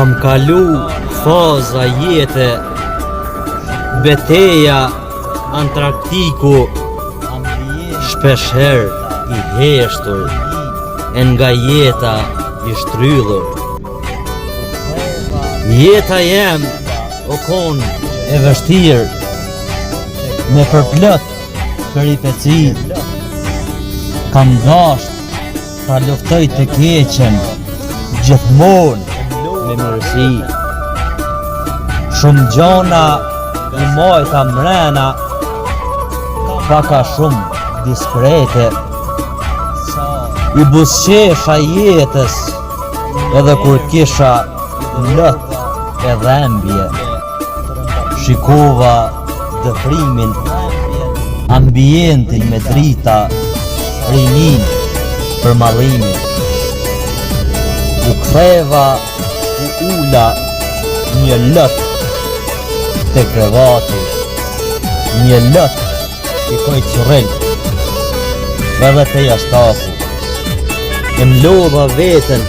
Kam kalu faza jete, beteja Antarktiku, shpesher i heshtur, e nga jeta i shtrydhur. Jeta jem o kon e vështirë, me përplot peripeci. Kam dasht ta luftoj të keqen, gjithmonë me mirësi. Shumë gjona i mojta mrena, paka shumë diskrete. I busqesha jetës, edhe kur kisha lot e dhembje. Shikova dëfrimin, ambientin me drita, rinin për mallimin. U ktheva, u ula një lot te krevati, një lot i koj qërrel, edhe te jastaku. E mlodha veten,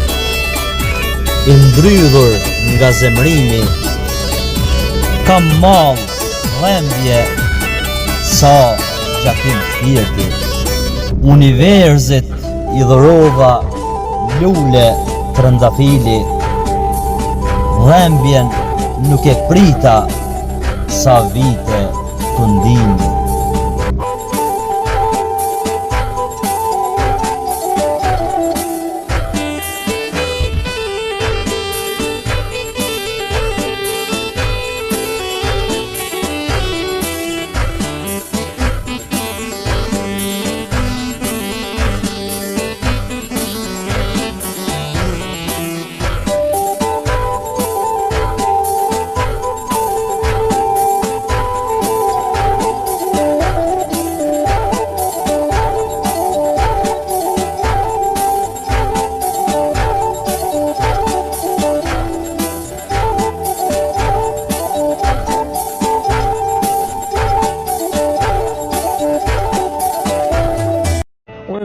i ndrydhur nga zemrimi. Kam mall, dhembje, sa gjakim shpirti. Universit i dhurova lule trëndafili. Dhembjen nuk e prita, sa vite të ndimi.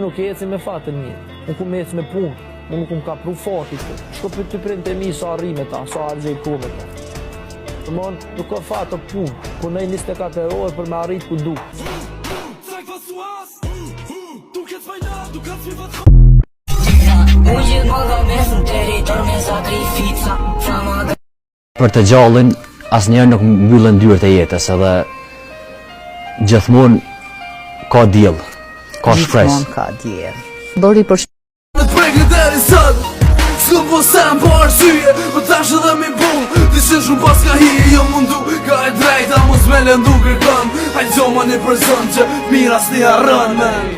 Nuk eci me fatën një, unë ku me eci me punë, unë nuk më ka pru fatit, shko për të prindë të mi sa rime ta, sa argjej kome ta. Të mon, nuk ka fatë të punë, ku nej 24 orë për me arrit ku du. Për të gjallin, asnjëherë nuk mbyllën dyert e jetës, edhe gjithmonë ka diell. Ka shpresë. Ka djerë. Bëri për Në prekën deri sot, s'ku po sem po arsye, po tash edhe mi bu, dishe shumë pas ka hije, jo mundu, ka e drejta, mos me lëndu kërkon, hajtë gjoma një person që mira s'ni harron, men.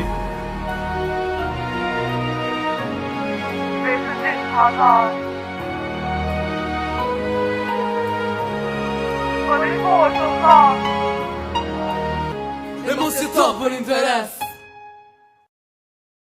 E mos jeto për interes.